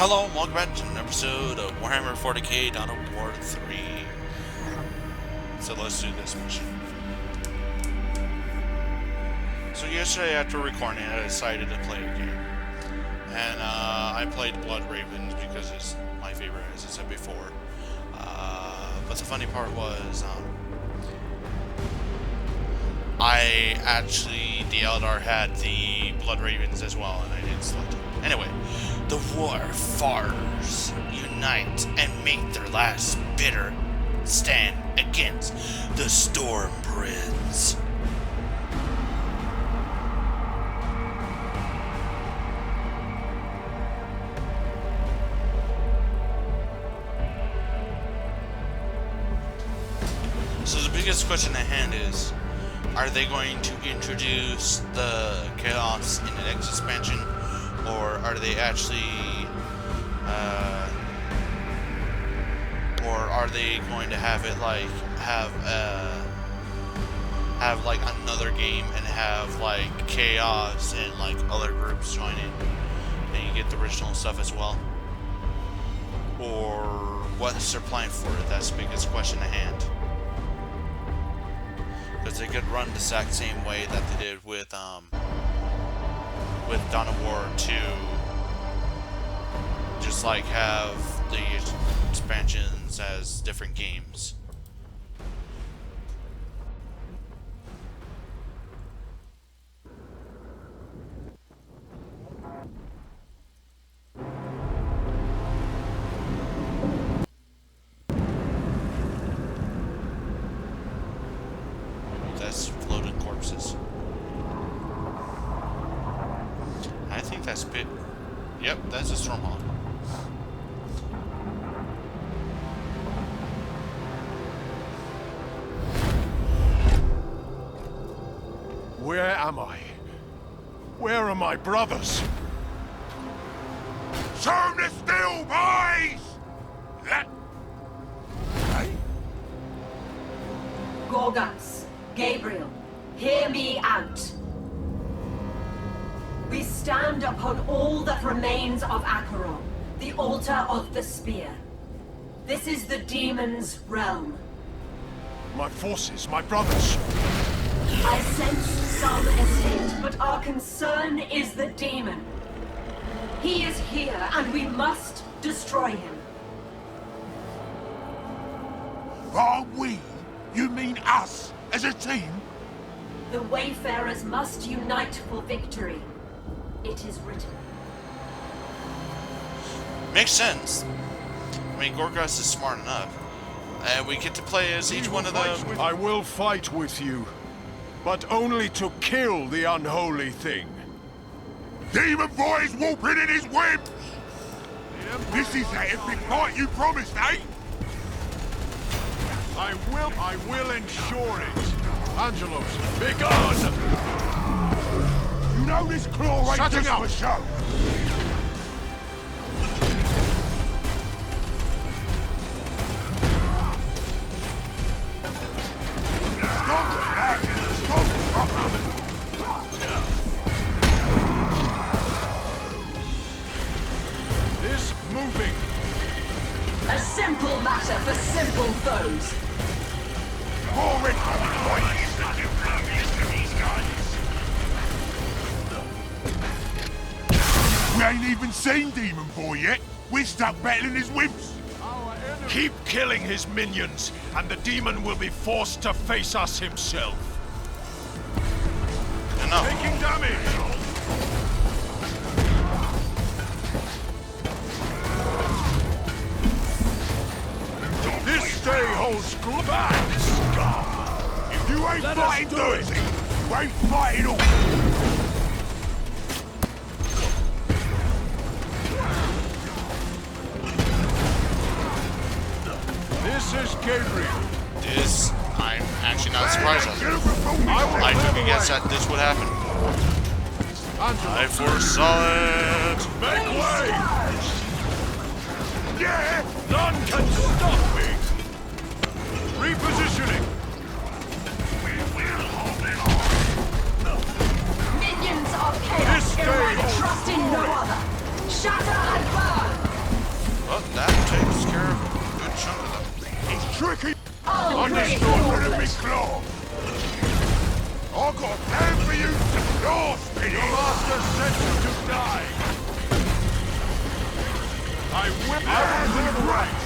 Hello and welcome back to an episode of Warhammer 40k Dawn of War 3. So let's do this mission. So yesterday after recording I decided to play a game. And I played Blood Ravens because it's my favorite, as I said before. But the funny part was, the Eldar had the Blood Ravens as well, and I didn't select it. Anyway, the war fighters unite and make their last bitter stand against the Storm Prince. So the biggest question at hand is, are they going to introduce the chaos in the next expansion, or are they actually, or are they going to have it like have like another game and have like chaos and like other groups join in, and you get the original stuff as well, or what's their plan for it? That's the biggest question at hand. Because they could run the exact same way that they did with Dawn of War 2. Just like have the expansions as different games. That's floating corpses. I think that's bit. Yep, that's a Stormhawk. Where am I? Where are my brothers? Turn the still, boys! That... Hey? Gorgas, Gabriel, hear me out. We stand upon all that remains of Acheron, the altar of the spear. This is the demon's realm. My forces, my brothers. I sense some escape, but our concern is the demon. He is here, and we must destroy him. Are we? You mean us, as a team? The Wayfarers must unite for victory. It is written. Makes sense. I mean, Gorgas is smart enough. And we get to play as each one of them. I will fight with you, but only to kill the unholy thing. Demon boys whooping in his whip! This is that epic fight you promised, eh? I will ensure it. Angelos, begone! You know this claw ain't Shutting just up. for show. Stop that! Stop! This moving. A simple matter for simple foes. More in! We ain't even seen Demon Boy yet. We're stuck battling his wimps. Keep killing his minions, and the demon will be forced to face us himself. Enough. Taking damage! This day holds good back, scum! If you ain't Let us fighting do dirty, it. you ain't fighting all. This is Gabriel. This, I'm actually not surprised at. You before me. I took a guess that this would happen. I Angelos, foresaw it. make way! Yeah! None can stop me! Repositioning! Minions of chaos, This day in my holds trust in no other. Shatter and burn! under them. He's tricky. Understood. Let me claw. I've got a plan for you to claw, Speedy. Your master sent you to die. I whip everything right.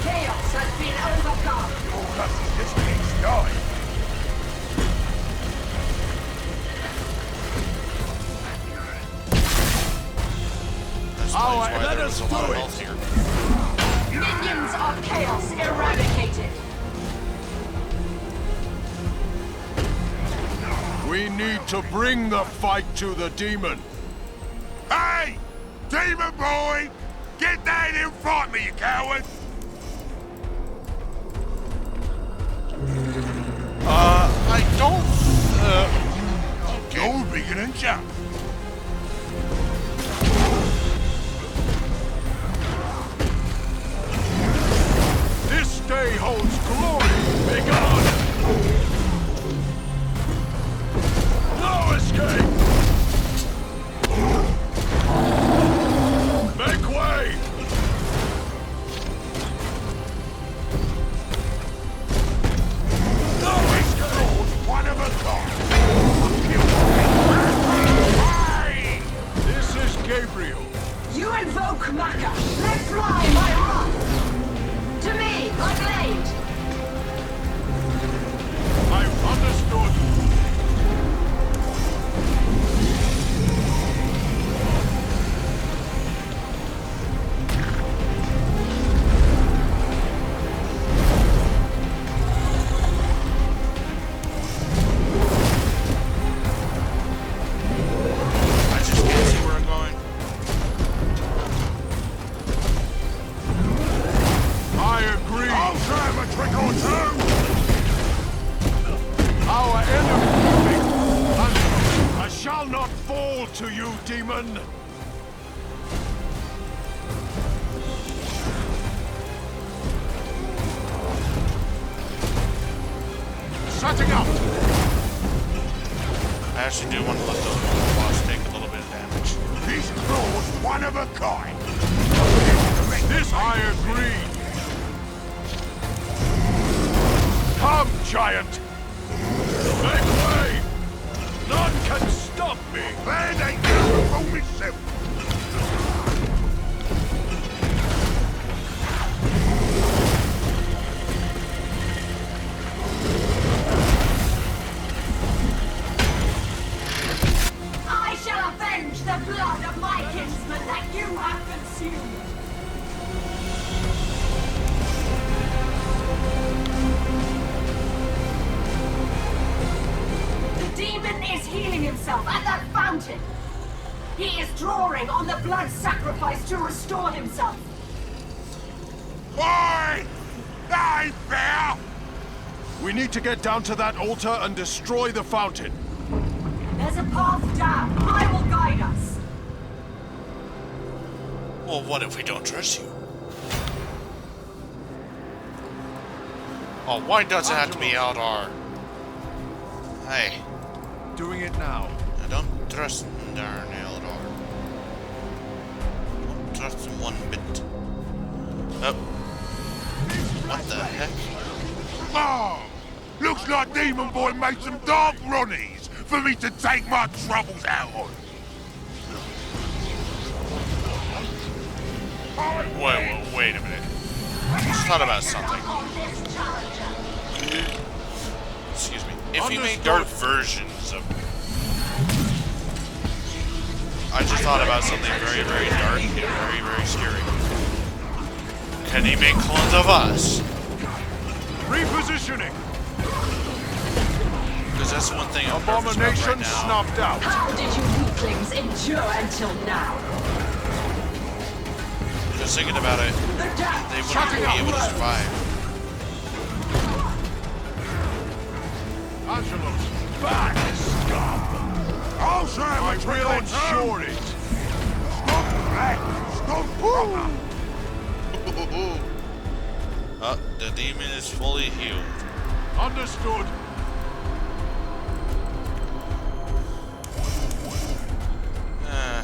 Chaos has been overcome. Focus, this keeps dying. Alright, let us do it. Minions of chaos eradicated. We need to bring the fight to the demon. Hey! Demon boy! Get down here and fight me, you coward! I don't, You're bigger than Chuck. This day holds glory. Begone! No escape! Make way! No escape! One of a kind. This is Gabriel. You invoke Maka. Let fly my wrath. To me, my blade. I've understood. I just can't see where I'm going. I agree. I'll try him a trick or two! Our enemy. I shall not fall to you, demon. Setting up. I actually do want to let the boss take a little bit of damage. This claw's one of a kind. This I agree. Come, giant. Make way. None can stop me. Man ain't gonna fool himself. I shall avenge the blood of my kinsman that you have consumed. The demon is healing himself at that fountain. He is drawing on the blood sacrifice to restore himself. Why? That ain't fair! We need to get down to that altar and destroy the fountain. There's a path down. I will guide us. Well, what if we don't trust you? Oh, why does it have to be out our... Hey, Doing it now. I don't trust darn Eldor. Don't trust him one bit. Oh. What the heck? Oh! Looks like Demon Boy made some dark Ronnies for me to take my troubles out on. Wait a minute. I just thought about something. Excuse me. If we made dark versions of... I just thought about something very, very dark and very, very scary. Can he make clones of us? Repositioning. Because that's one thing I'm nervous about Abomination right now. snuffed out. How did you weaklings endure until now? Just thinking about it, The death they wouldn't even be able to survive. Angelos, back! Scum! I'll show him I a trick will or two! ensure it. Stop that! Stop proper! The demon is fully healed. Understood.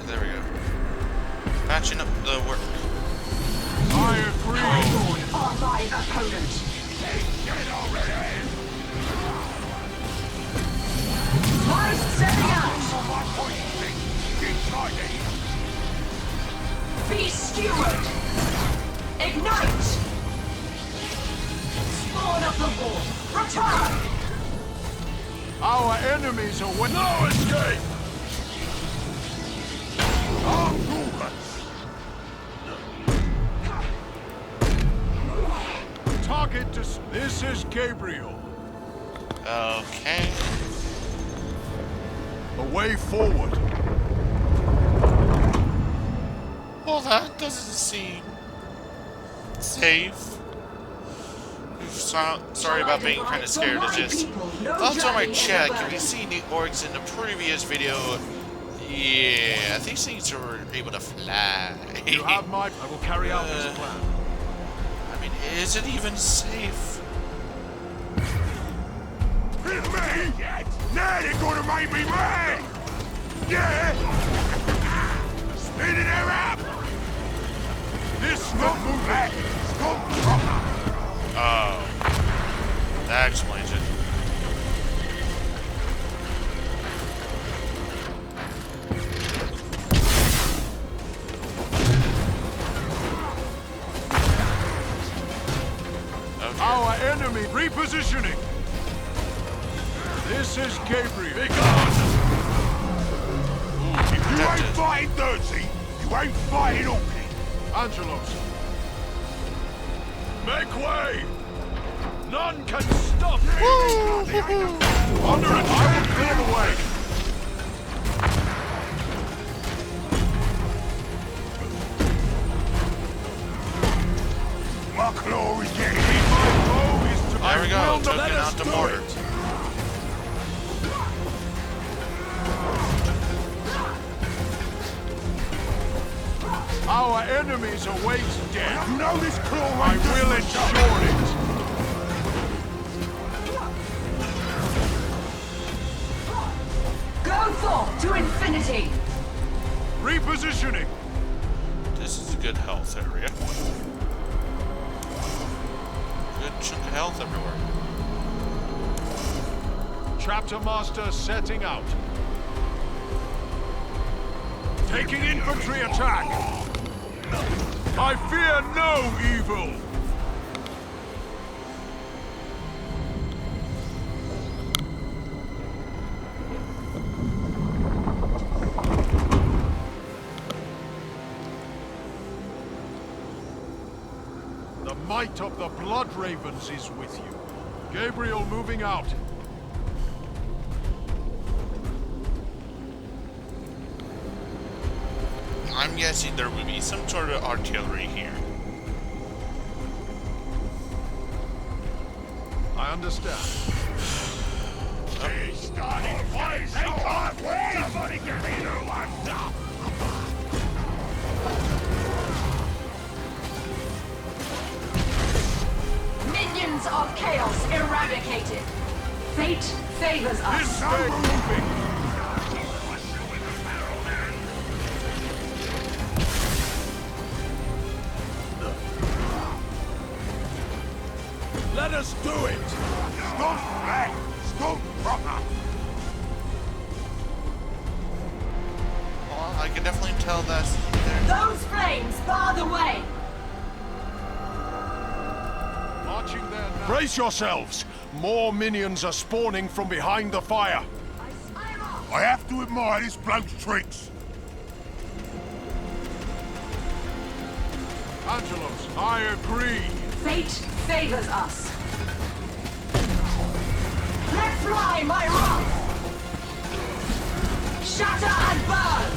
There we go. Patching up the work. opponent. Mars setting out. Be skewered. Ignite. Spawn of the war. Return. Our enemies are with no escape! Target to... This is Gabriel. Okay. A way forward. Well, that doesn't seem safe. Sorry about being kind of scared. It's just thoughts on my chat. Can you see the orcs in the previous video? Yeah, these things are able to fly. You have my... I will carry out this plan. I mean, is it even safe? Hit me! Now they're gonna make me mad! Yeah! Speeding her up! This not moving! Stop! Oh. That explains it. Okay. Our enemy repositioning! This is Gabriel. Be gone! If you ain't fighting dirty, you ain't fighting orky. Angelos. Make way! None can stop me! Under it, I will clear the way! My claw is getting me. My bow is to There we go. Took let it us out the do mortar. it. Our enemies await death. You know this claw I ain't will just ensure it. Go forth to infinity. Repositioning. This is a good health area. Good chunk of health everywhere. Chapter Master setting out. Taking infantry attack. I fear no evil. The might of the Blood Ravens is with you. Gabriel moving out. I'm guessing there will be some sort of artillery here. I understand. He's starting fighting. Somebody get me the one up. Minions of chaos eradicated. Fate favors us. This way moving. Let us do it! Stop flat. Stop proper. Well, I can definitely tell that's Those flames bar the way. Marching there now. Brace yourselves! More minions are spawning from behind the fire. I have to admire this bloke's tricks. Angelos, I agree. Fate favors us. Let fly my wrath. Shatter and burn.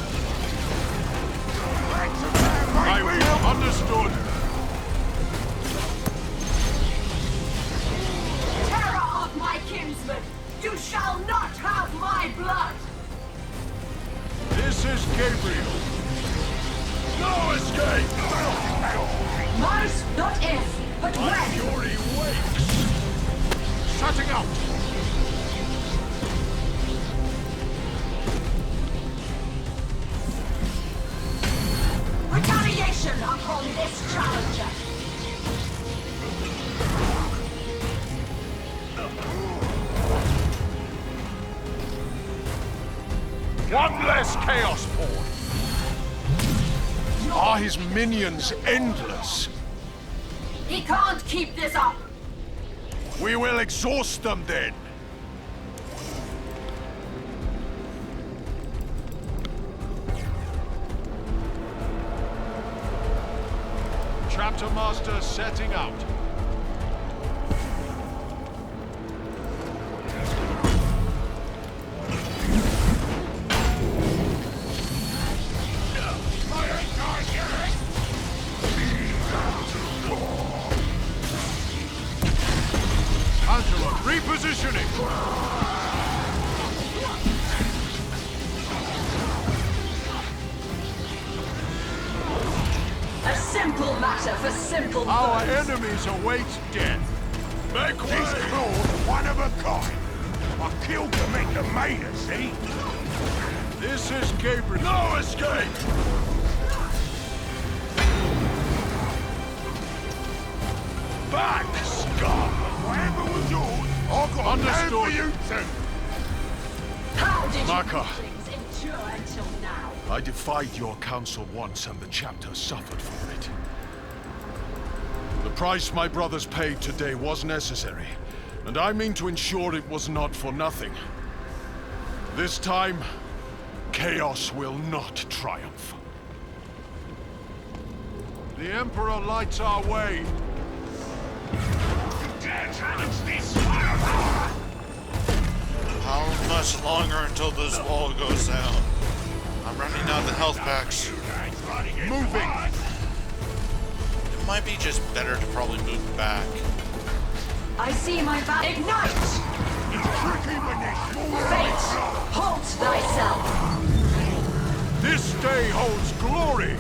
I will. Understood. Terror of my kinsmen, you shall not have my blood. This is Gabriel. No escape! Mars, not if, but My when. fury wakes! Shutting out! Retaliation upon this challenger. One less Chaos Pawn. Are his minions endless? He can't keep this up! We will exhaust them then. Chapter Master setting out. Angela, repositioning! A simple matter for simple Our folks. enemies await death. Make This way! claw's one of a kind. I killed to make the mayor, see? This is Gabriel. No escape! Back, scum! Whatever was yours, I got a plan for Understood. you too. How did Maka. you things endure until now? I defied your counsel once and the chapter suffered for it. The price my brothers paid today was necessary, and I mean to ensure it was not for nothing. This time, chaos will not triumph. The Emperor lights our way. How much longer until this wall goes down? I'm running out of the health packs. Moving! It might be just better to probably move back. I see my ignite! It's tricky when there's small Fate, halt thyself! This day holds glory!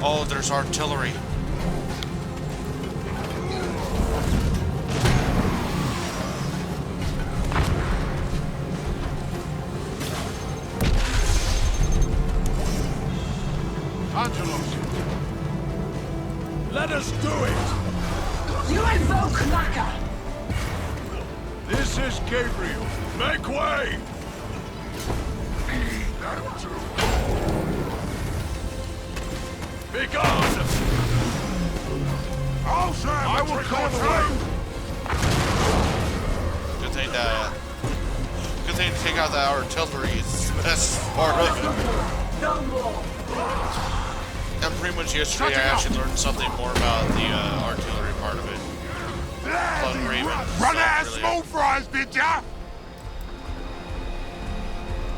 Oh, there's artillery. Angelos! Let us do it! You invoke Maka! This is Gabriel. Make way! Be gone! I'll say I will clear the way! Good thing to take out the artillery is the best part of it. No more! And pretty much yesterday I actually learned something more about the artillery part of it. Blood Raven. Run out of small fries, did ya?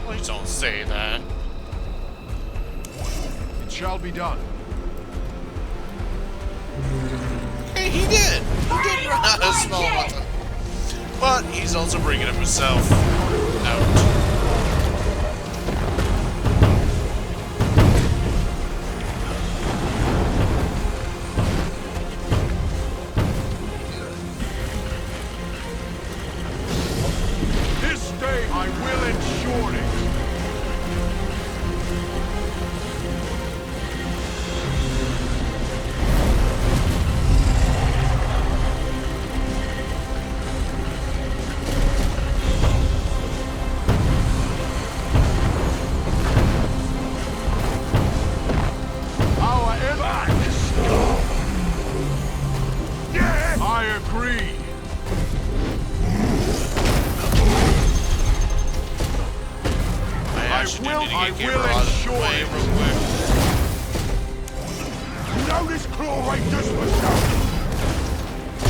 Please don't say that. It shall be done. Hey, he did! He did run out of small ones. But he's also bringing himself out. This day I will ensure it. Our enemy. Yeah! I agree. I actually do need to I get will Gabriel out of the ensure way it. real quick. You know this claw ain't just for show.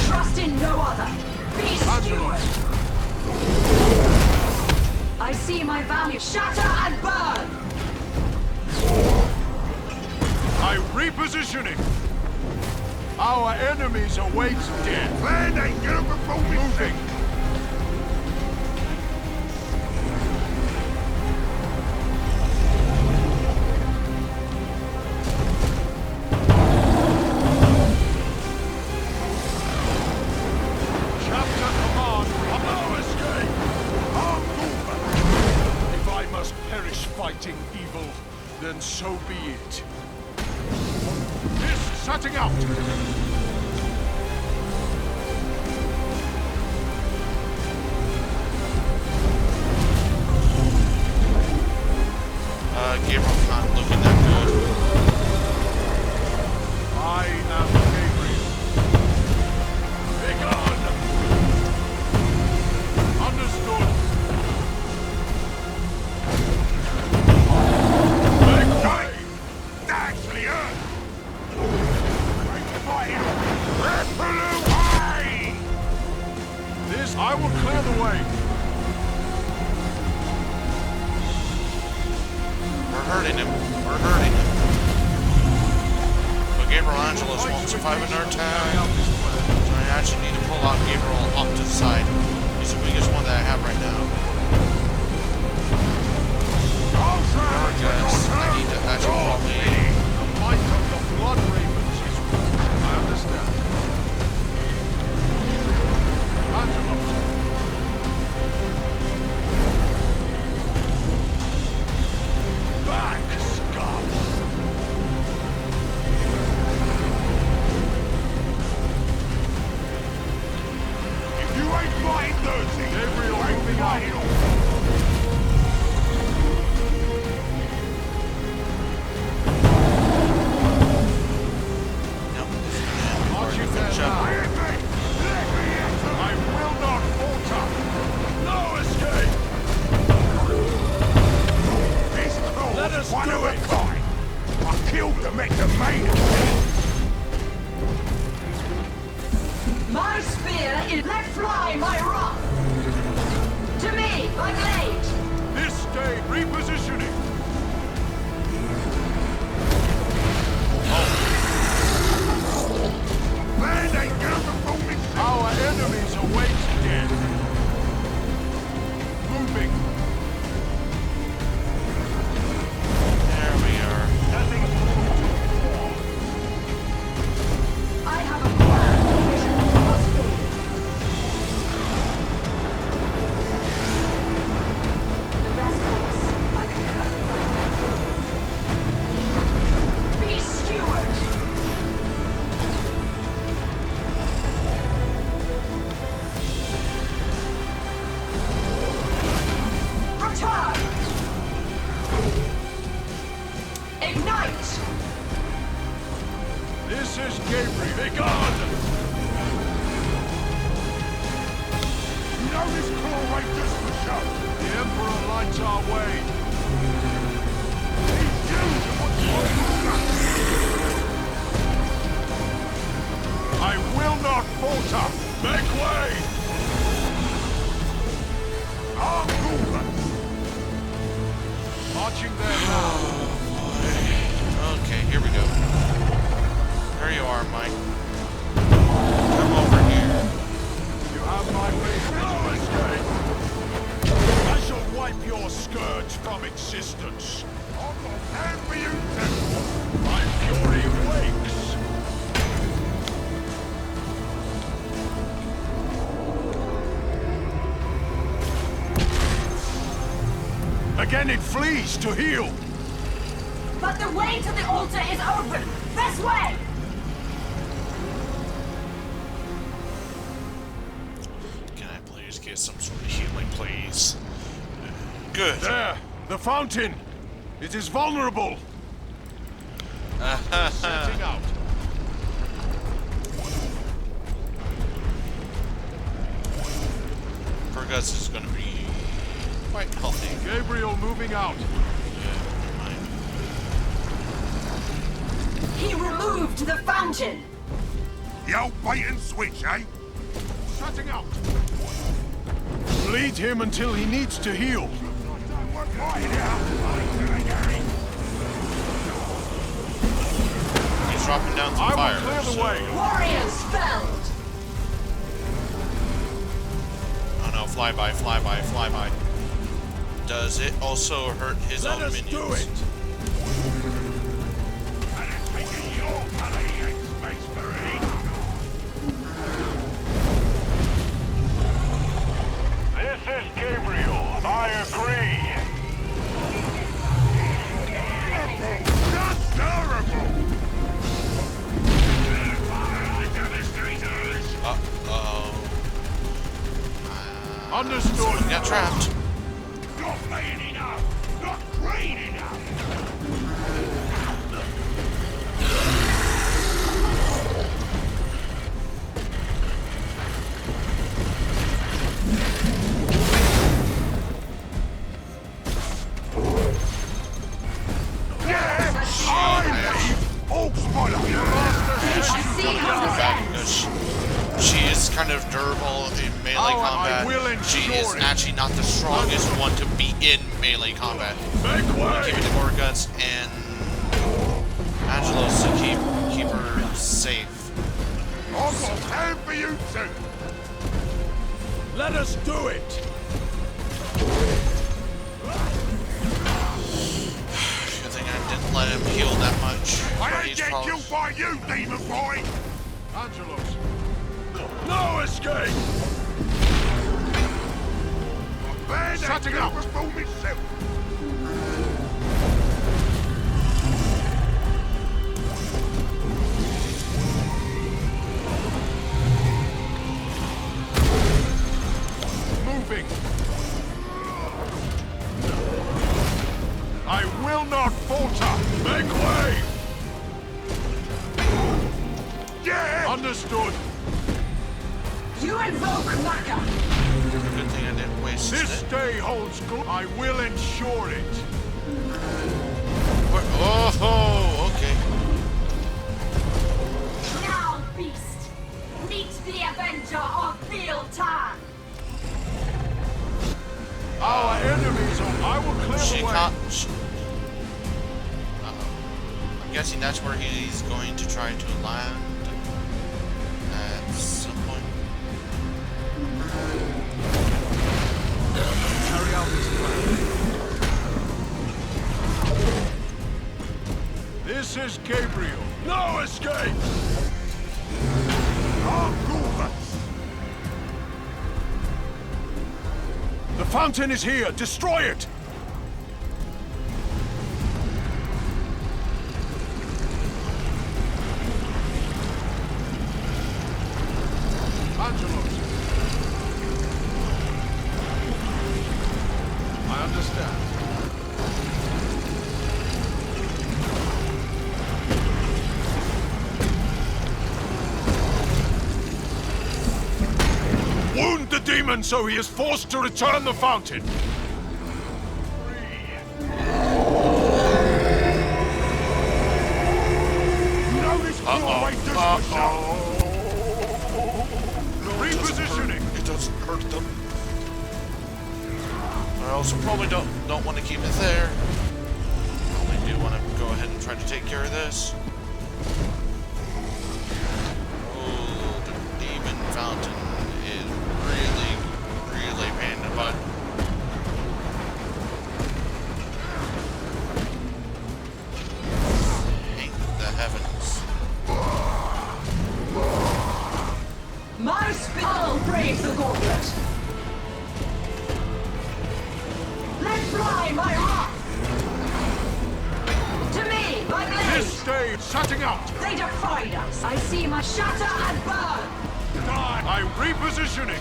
Trust in no other! Be Angelos. steward! I see my value. Shatter and burn! I repositioning. Our enemies await death. Plan ain't gonna perform Moving. Chapter command. No escape. If I must perish fighting evil, then so be it. This setting out. Gabriel's not looking that good. I am Gabriel. Begone! Understood. Make way! Actually, Ripple away! This, I will clear the way. We're hurting him. We're hurting him. But Gabriel Angelus won't survive an attack. So I actually need to pull out Gabriel off to the side. He's the biggest one that I have right now. Because I need to actually probably... The might of the blood ravens is... I understand. Angelus. Back, scum! If you ain't fighting dirty, Gabriel you ain't moving fighting out. Nope, this is gonna end before I Marching can finish there up. now. Let me enter! I will not falter! No escape! This claw's Let us one do of a it. kind. I killed the Mechamania. My spear is let fly my rock. To me, my blade. This day, repositioning! Man ain't gonna perform his Our enemies await death. Moving. There we are. I have a plan. Vision must be. The best course I can be steward. Return. Ignite. This is Gabriel. Begone! You know this claw ain't just for show. The Emperor lights our way. He's using what's I will not falter. Make way! our cooler. Marching there now. Okay, here we go. There you are, Mike. Come over here. You have my faith. No escape. I shall wipe your scourge from existence. I've got time for you too. My fury wakes. Again it flees to heal. But the way to the altar is open. This way. Can I please get some sort of healing, please? Good. There, the fountain. It is vulnerable. Setting out. Fergus is going to be quite healthy. Gabriel moving out. Yeah, never mind. He removed the fountain. The old bait and switch, eh? Setting out. Bleed him until he needs to heal. He's dropping down some I fire. will clear the way. Warriors felled. Oh no, flyby, flyby, flyby. Does it also hurt his Let own us minions? do it. This is Gabriel. I agree. That's terrible. Uh-oh. Understood. Got trapped. Not playing enough. Not green enough. is actually not the strongest one to be in melee combat. Make way! Keep it to Gore Guts and Angelos to keep her safe. I've got time for you two. Let us do it! Good thing I didn't let him heal that much. I ain't He's getting probably- killed by you, demon boy. Angelos! No escape! Man, Shutting that up. perform itself. Moving! I will not falter! Make way! Yeah. Understood! You invoke Maka. Good thing I didn't waste This it. day holds good. I will ensure it. Oh, okay. Now, beast, meet the Avenger of Fieltan. Our enemies are... I will clear She the way. caught. I'm guessing that's where he's going to try to land at some point. Carry out this plan. This is Gabriel. No escape! The fountain is here. Destroy it! Angelos. I understand. Wound the demon so he is forced to return the fountain. No, this doorway does for show. Repositioning. It doesn't hurt them. I also probably don't want to keep it there. Probably do want to go ahead and try to take care of this. Oh, the demon fountain is really pain in the butt. Thank the heavens. My spell brave the gauntlet. Let fly my wrath. To me, my blade. This stage shutting out. They defied us. I see my shatter and burn. Die. I'm repositioning.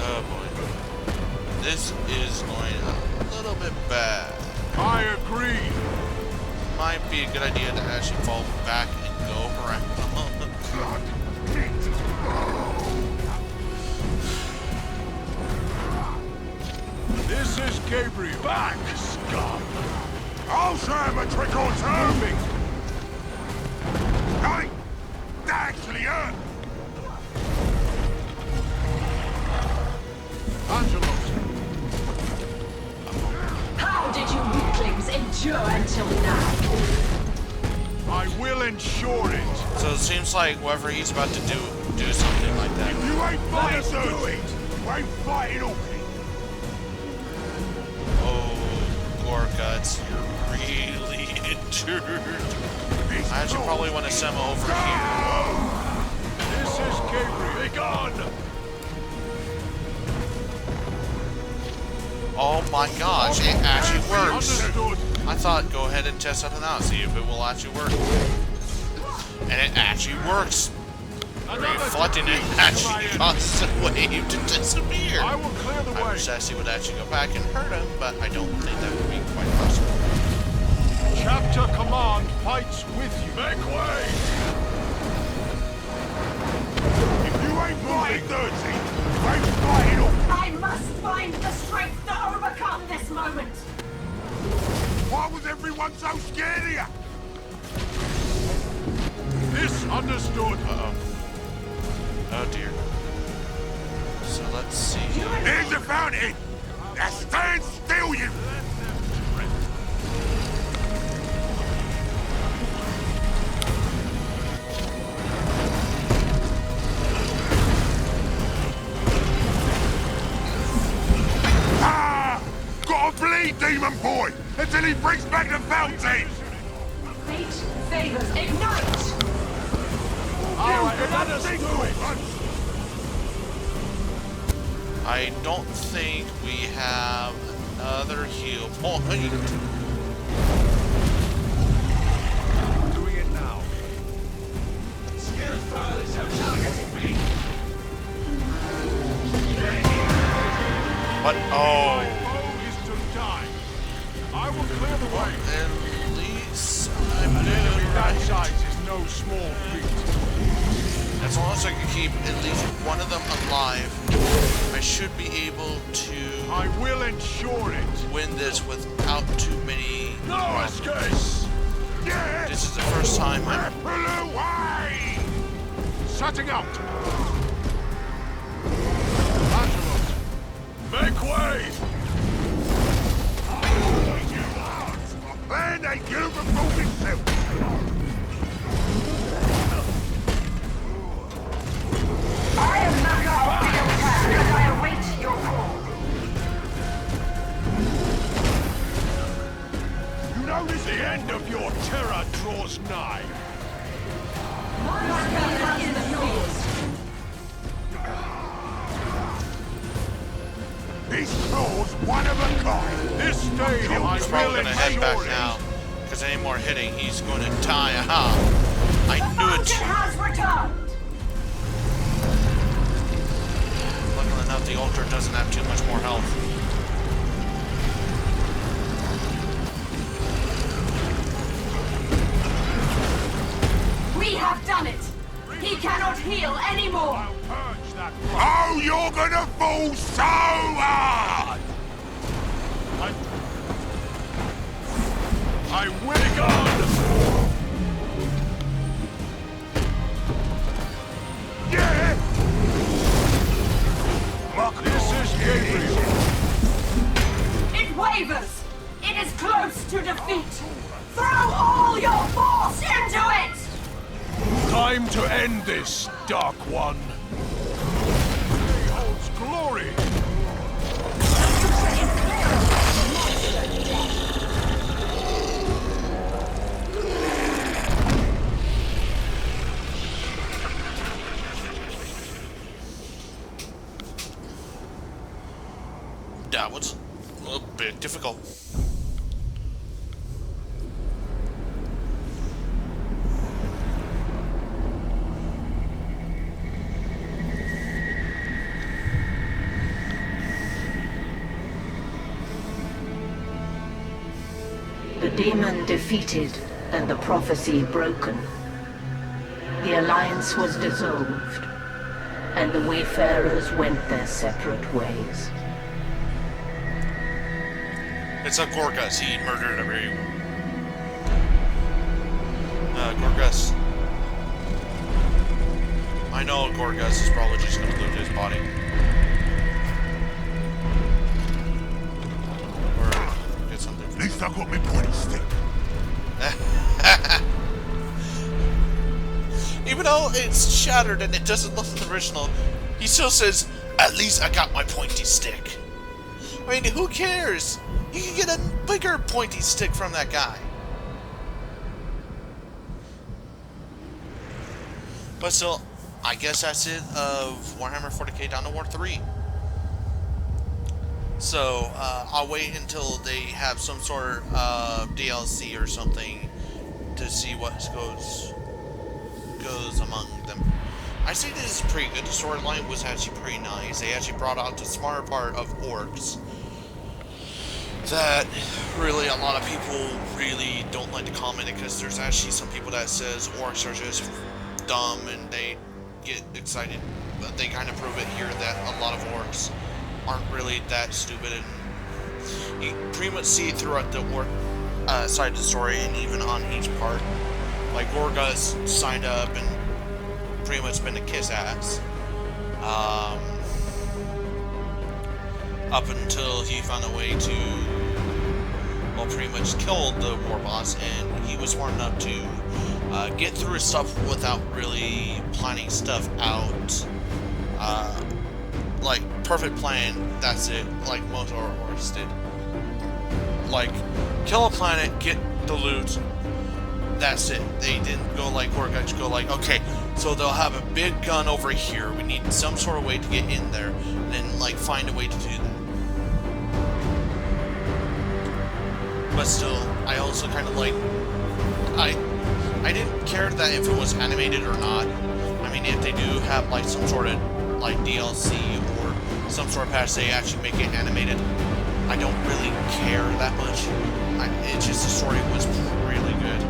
Oh boy. This is going a little bit bad. I agree. Might be a good idea to actually fall back and go around. This is Gabriel. Back, scum. I'll show him a trick or two. Moving. Hey, that actually hurt. Angelos. How did you weaklings endure until now? I will ensure it. So it seems like whoever he's about to do something like that. You ain't fighting us do Cersei. it. You ain't fighting Orky. Oh, Gore Guts, you're really injured. I actually probably want to send him over here. This is Gabriel. Be gone. Oh my gosh, it actually works. Understood. I thought go ahead and test something out, see if it will actually work. And it actually works. Reflecting it actually causes the wave to disappear. I will clear the I way. wish Sassy would actually go back and hurt him, but I don't think that would be quite possible. Chapter command fights with you. Make way. If you ain't fighting Cersei, you ain't fighting Orky. I must find the strength to overcome this moment. Why was everyone so scared of you? Misunderstood. Uh-oh. Oh dear. So let's see. Here's the fountain! Now stand still, you! Ah! Gotta bleed, demon boy, until he brings back the fountain! Fate favors ignite! Alright, let us do it. I don't think we have another heal point. Doing it now. What? Oh. My foe is to die. I will clear the way. At least I'm An enemy doing that right. size is no small feat. As long as I can keep at least one of them alive, I should be able to I will ensure it. win this without too many. No escape. Yes! This is the first time I'm. Pull away! Setting out. Lazarus, make way. My plan ain't beautiful itself! I am not off the attack as I await your call. You know this the end of your terror draws nigh. In the field. This claw's one of a kind! This day I He's probably will gonna head back ensure now, it. because any more hitting, he's going to die. Aha! I The knew it. fountain has returned! Luckily enough, the altar doesn't have too much more health. We have done it! He cannot heal anymore! I'll purge that blood. Oh, you're gonna fall so hard! I will God. Yeah! This is Gabriel. It wavers! It is close to defeat! Throw all your force into it! Time to end this, Dark One. He holds glory. That was a bit difficult. The demon defeated and the prophecy broken. The alliance was dissolved, and the wayfarers went their separate ways. It's a Gorgas. He murdered everyone. Gorgas. I know Gorgas is probably just gonna loot his body. Or get something. At least I got my pointy stick. Even though it's shattered and it doesn't look original, he still says, "At least I got my pointy stick." I mean, who cares? You can get a bigger pointy stick from that guy. But still, I guess that's it of Warhammer 40k Dawn of War 3. So, I'll wait until they have some sort of DLC or something to see what goes among them. I say this is pretty good. The storyline was actually pretty nice. They actually brought out the smarter part of orcs that really a lot of people really don't like to comment because there's actually some people that says orcs are just dumb and they get excited, but they kind of prove it here that a lot of orcs aren't really that stupid, and you pretty much see it throughout the orc side of the story and even on each part like Gorga's signed up and pretty much been a kiss ass. Up until he found a way to, well, pretty much kill the war boss, and he was smart enough to get through his stuff without really planning stuff out. Like, perfect plan, that's it, like most orcs did. Like, kill a planet, get the loot, that's it. They didn't go like Gorga, go like, okay, so they'll have a big gun over here, we need some sort of way to get in there, and then, like, find a way to do that. But still, I also kind of like, I didn't care that if it was animated or not. I mean, if they do have like some sort of like DLC or some sort of patch, they actually make it animated, I don't really care that much. It's just the story was really good.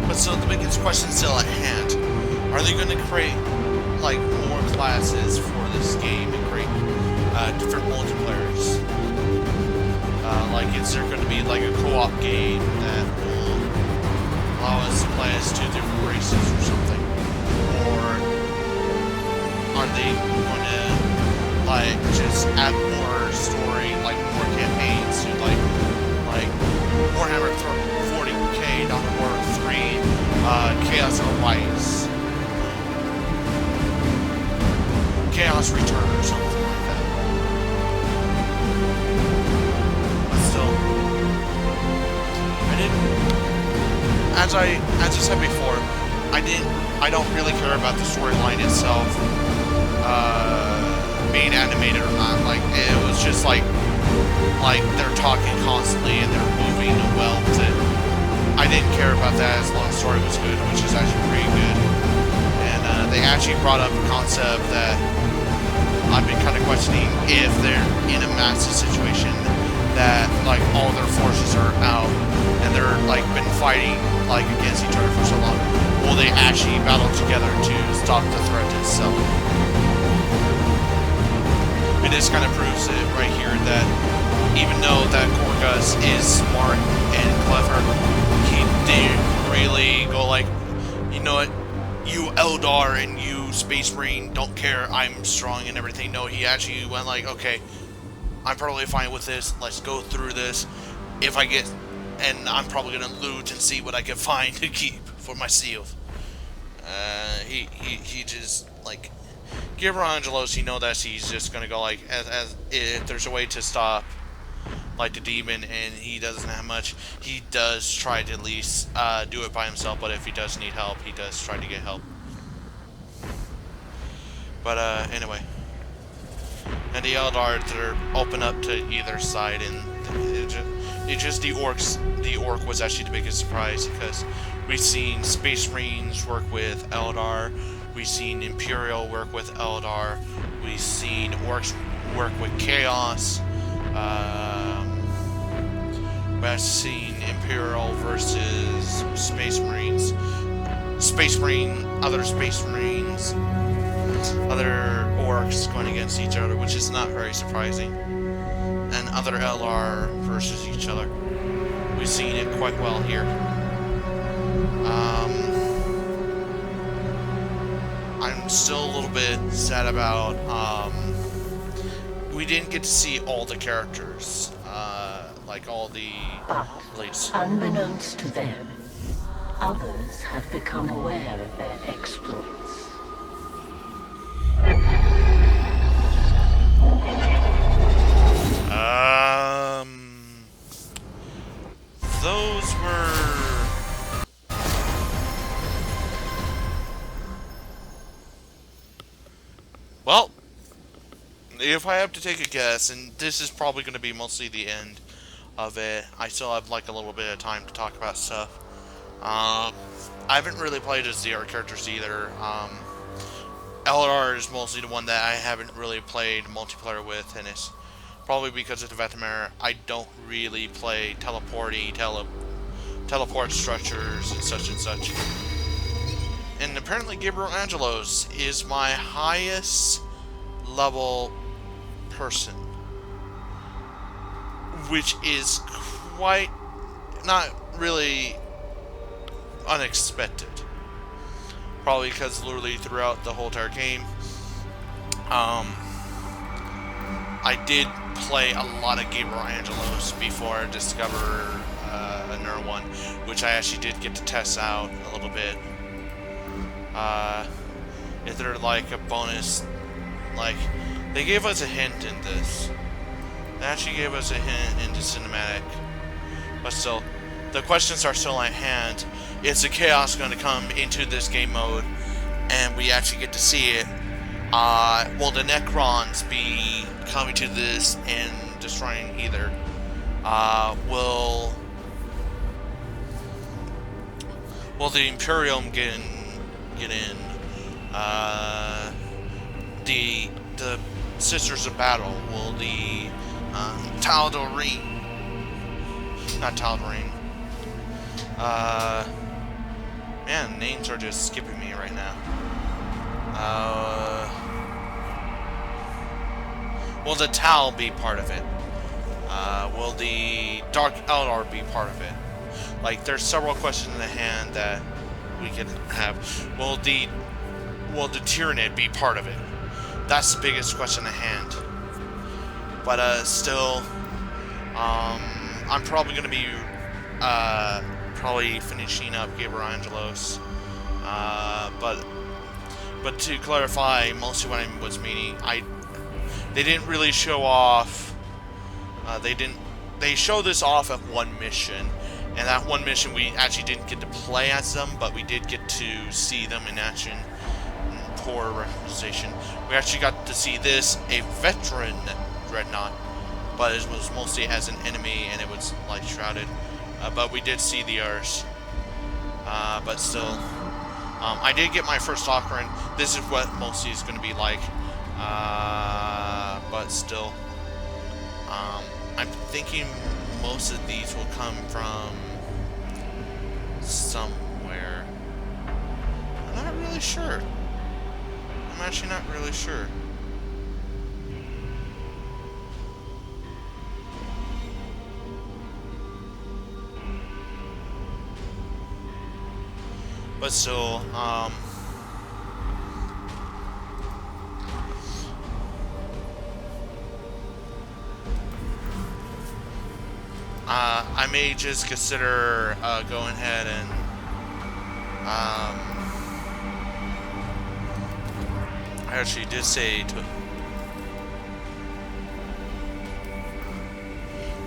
But still, the biggest question still at hand: are they going to create like more classes for this game and create different multiplayers? Like, is there going to be like a co-op game that will allow us to play as two different races or something? Or are they going to like just add more story, like more campaigns to like Warhammer 40k, Dawn of War 3, Chaos Arise, Chaos Return or something like that. But still, as I said before, I don't really care about the storyline itself, being animated or not. Like, it was just like they're talking constantly and they're moving well with it. I didn't care about that as long as the story was good, which is actually pretty good. And they actually brought up a concept that I've been kind of questioning: if they're in a massive situation that like all their forces are out and they're like been fighting like against each other for so long, will they actually battle together to stop the threat itself? And this kind of proves it right here that even though that Gorgas is smart and clever, he didn't really go like, you know what, you Eldar and you Space Marine don't care, I'm strong and everything. No, he actually went like, okay, I'm probably fine with this, let's go through this. If I get, and I'm probably gonna loot and see what I can find to keep for my seals. He just like, give Angelos, you know that he's just gonna go like, as if there's a way to stop like the demon and he doesn't have much, he does try to at least do it by himself, but if he does need help, he does try to get help. But anyway, and the Eldar, they're open up to either side, and it just the orcs. The orc was actually the biggest surprise, because we've seen Space Marines work with Eldar, we've seen Imperial work with Eldar, we've seen orcs work with Chaos. We've seen Imperial versus Space Marines, other Space Marines, other orcs going against each other, which is not very surprising, and other LR versus each other. We've seen it quite well here. I'm still a little bit sad about we didn't get to see all the characters, like all the But, unbeknownst to them, others have become aware of their exploits. Those were... Well, if I have to take a guess, and this is probably going to be mostly the end of it, I still have like a little bit of time to talk about stuff. I haven't really played as the other characters either. LR is mostly the one that I haven't really played multiplayer with, and it's probably because of the Veteran. I don't really play teleport structures and such and such. and apparently Gabriel Angelos is my highest level person, which is quite not really unexpected. Probably because literally throughout the whole entire game, I did play a lot of Gabriel Angelos before I discovered another one, which I actually did get to test out a little bit. Is there like a bonus? Like, they gave us a hint in this. They actually gave us a hint in the cinematic. But still, the questions are still at hand. Is the chaos going to come into this game mode? And we actually get to see it. Will the Necrons be coming to this and destroying either? Will the Imperium get in? The Sisters of Battle? Will the Tal'Darim? Not Tal'Darim. Man, names are just skipping me right now. Will the Tal be part of it? Will the Dark Eldar be part of it? Like, there's several questions in the hand that we can have. Will the Tyranid be part of it? That's the biggest question at hand. But still, I'm probably gonna be probably finishing up Gabriel Angelos. But to clarify, mostly what I was meaning, they didn't really show off. They showed this off at one mission, and that one mission we actually didn't get to play as them, but we did get to see them in action. Poor representation. We actually got to see this, a veteran dreadnought, but it was mostly as an enemy, and it was light shrouded. But we did see the others. But still, I did get my first Ocarina. This is what mostly is going to be like. But still, I'm thinking most of these will come from somewhere. I'm not really sure. I'm actually not really sure. But still, I may just consider going ahead and I actually did say to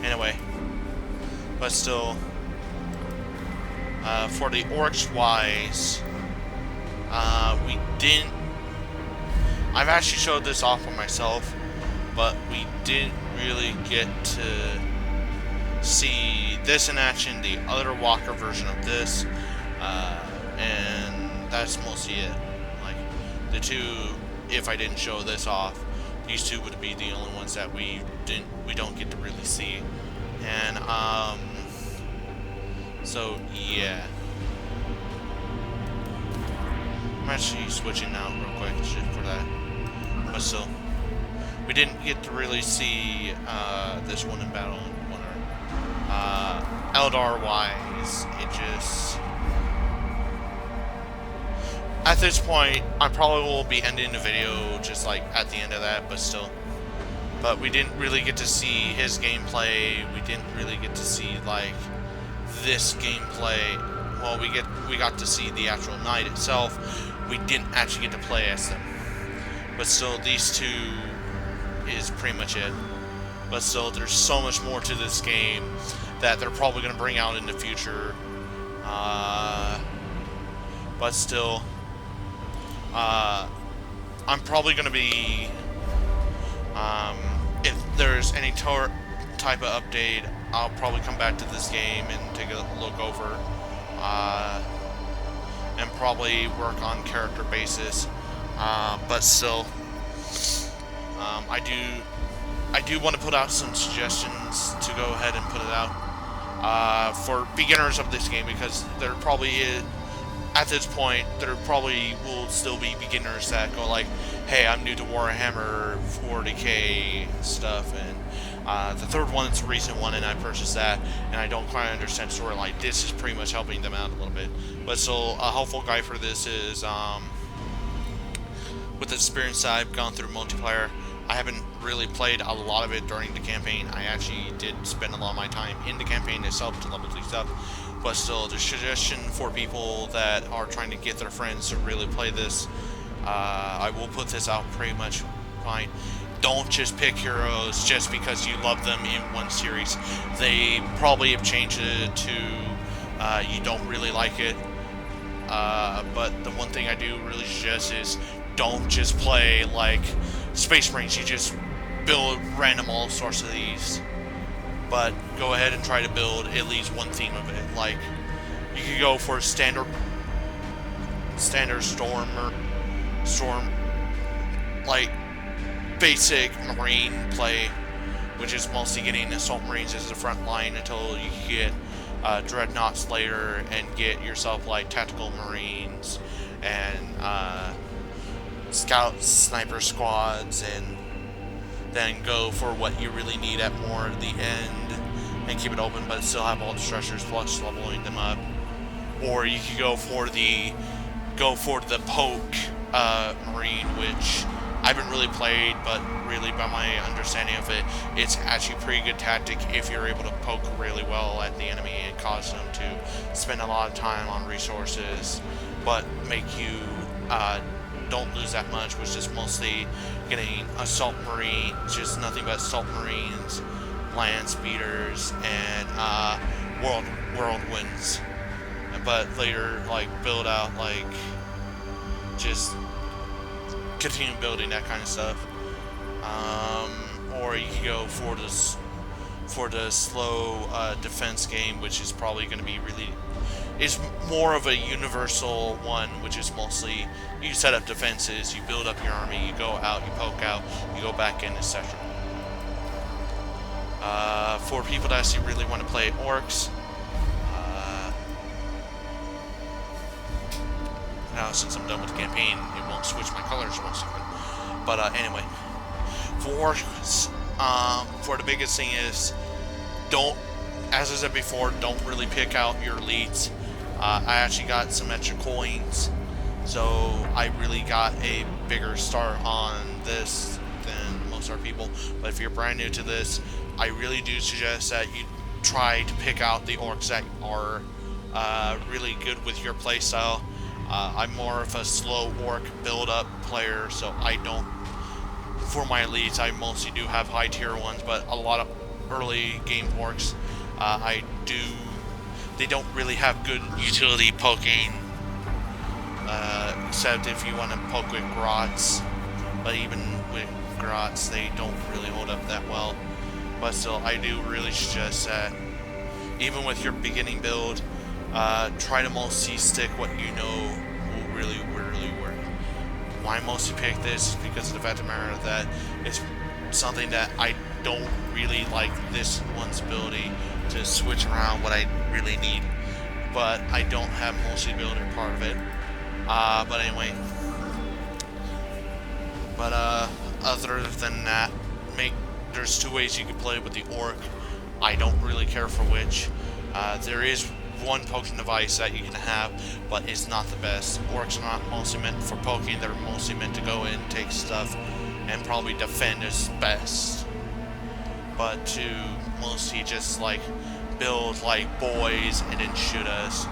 anyway, but still, for the orcs wise, we didn't. I've actually showed this off for myself, but we didn't really get to see this in action, the other Walker version of this, and that's mostly it. Like, the two, if I didn't show this off, these two would be the only ones that we don't get to really see. And so yeah, I'm actually switching out real quick just for that. But still, we didn't get to really see this one in battle. Eldar wise, it just, at this point, I probably will be ending the video just like at the end of that, but still. But we didn't really get to see his gameplay. We didn't really get to see like this gameplay. Well, we got to see the actual knight itself. We didn't actually get to play as them. But still, these two is pretty much it. But still, there's so much more to this game that they're probably going to bring out in the future. But still, I'm probably going to be, if there's any type of update, I'll probably come back to this game and take a look over, and probably work on character basis. But still, I do want to put out some suggestions to go ahead and put it out for beginners of this game, because there probably at this point, there probably will still be beginners that go like, hey, I'm new to Warhammer 40k stuff, and the third one is a recent one, and I purchased that, and I don't quite understand the story. Like, this is pretty much helping them out a little bit. But so, a helpful guide for this is, with the experience that I've gone through multiplayer, I haven't really played a lot of it during the campaign. I actually did spend a lot of my time in the campaign itself to level 2 stuff. But still, the suggestion for people that are trying to get their friends to really play this, I will put this out pretty much fine. Don't just pick heroes just because you love them in one series. They probably have changed it to you don't really like it. But the one thing I do really suggest is don't just play like Space Marines. You just build random all sorts of these. But go ahead and try to build at least one theme of it. Like, you could go for standard storm, like basic Marine play, which is mostly getting Assault Marines as the front line until you get Dreadnoughts later and get yourself like Tactical Marines and Scout Sniper Squads, and then go for what you really need at more the end and keep it open, but still have all the structures plus leveling them up. Or you could go for the poke Marine, which I haven't really played, but really by my understanding of it, it's actually a pretty good tactic if you're able to poke really well at the enemy and cause them to spend a lot of time on resources, but make you don't lose that much, which is mostly getting Assault Marines, just nothing but Assault Marines, Land Speeders, and Whirlwinds. But later, like, build out, like, just continue building that kind of stuff. Or you can go for the slow defense game, which is probably going to be is more of a universal one, which is mostly you set up defenses, you build up your army, you go out, you poke out, you go back in, etc. For people that actually really want to play orcs, now since I'm done with the campaign, it won't switch my colors once again. But anyway, for orcs, for the biggest thing is, don't, as I said before, don't really pick out your elites. I actually got some extra coins, so I really got a bigger start on this than most other people. But if you're brand new to this, I really do suggest that you try to pick out the orcs that are really good with your playstyle. I'm more of a slow orc build-up player, so I don't, for my elites, I mostly do have high tier ones, but a lot of early game orcs, they don't really have good utility poking, except if you want to poke with grots, but even with grots, they don't really hold up that well. But still, I do really suggest that, even with your beginning build, try to mostly stick what you know will really work. Why I mostly pick this is because of the fact of the matter that it's something that I don't really like this one's ability to switch around what I really need, but I don't have mostly builder part of it. But anyway, other than that, there's two ways you can play with the orc. I don't really care for which. There is one poking device that you can have, but it's not the best. Orcs are not mostly meant for poking, they're mostly meant to go in, take stuff, and probably defend is best. But to mostly just like build like boys and then shoot us,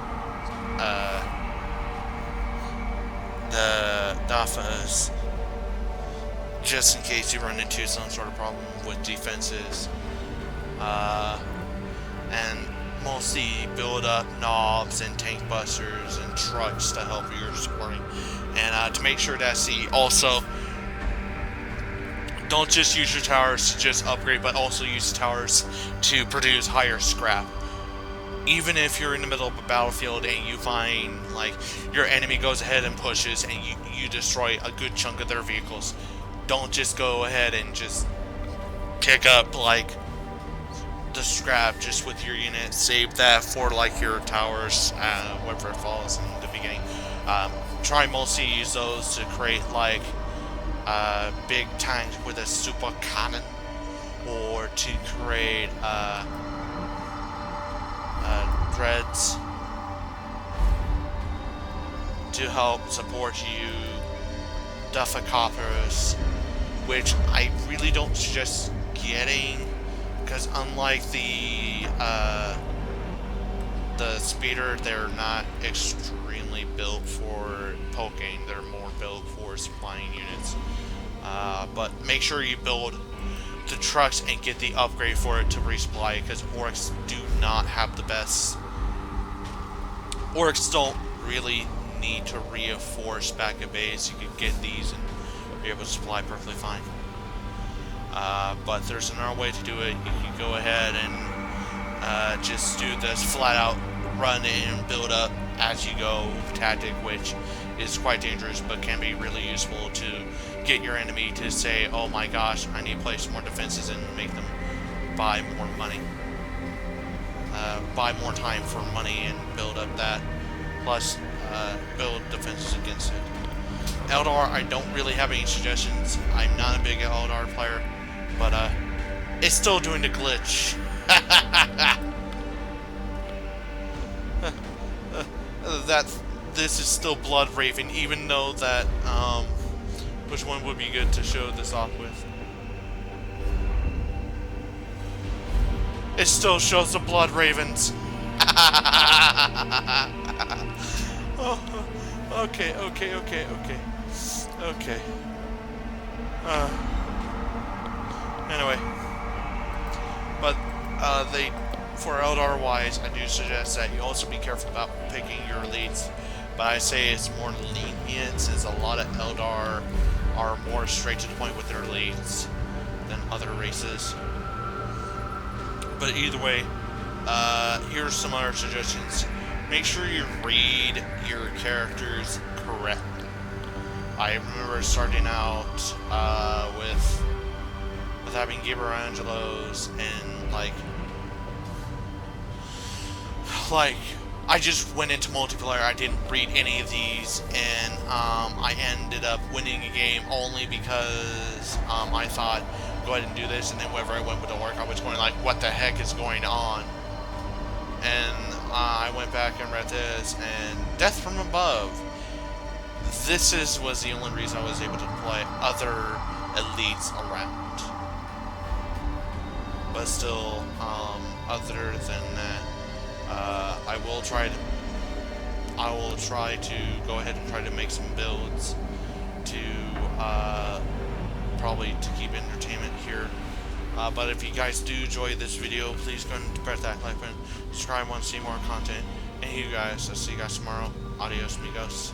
the Dafas, just in case you run into some sort of problem with defenses, and mostly build up knobs and tank busters and trucks to help your scoring. And to make sure that also don't just use your towers to just upgrade, but also use towers to produce higher scrap. Even if you're in the middle of a battlefield and you find like your enemy goes ahead and pushes and you destroy a good chunk of their vehicles, don't just go ahead and just pick up like the scrap just with your unit. Save that for like your towers, wherever it falls in the beginning. Try mostly use those to create like big tanks with a super cannon, or to create dreads to help support you, Duffacopters, which I really don't suggest getting, because unlike the speeder, they're not extremely built for poking. They're more built for supplying units. But make sure you build the trucks and get the upgrade for it to resupply, because orcs do not have the best. Orcs don't really need to reinforce back at base. You can get these and be able to supply perfectly fine. But there's another way to do it. You can go ahead and just do this flat out run and build up as you go tactic, which is quite dangerous but can be really useful to get your enemy to say, oh my gosh, I need to place more defenses and make them buy more money. Buy more time for money and build up that. Plus, build defenses against it. Eldar, I don't really have any suggestions. I'm not a big Eldar player, but it's still doing the glitch. This is still Blood Raven, even though that which one would be good to show this off with? It still shows the Blood Ravens. Oh, okay. Anyway, but for Eldar wise, I do suggest that you also be careful about picking your elites. But I say it's more lenient, since a lot of Eldar are more straight to the point with their elites than other races. But either way, here's some other suggestions. Make sure you read your characters correctly. I remember starting out with having Gabriel Angelos, and like I just went into multiplayer. I didn't read any of these, and I ended up winning a game only because I thought, go ahead and do this, and then whenever I went with the orc, I was going like, what the heck is going on? And I went back and read this, and Death from Above. This was the only reason I was able to play other elites around. But still, other than that, I will try to go ahead and try to make some builds to probably to keep entertainment here. But if you guys do enjoy this video, please go ahead and press that like button, subscribe, want to see more content, and you guys, I'll see you guys tomorrow. Adios, amigos.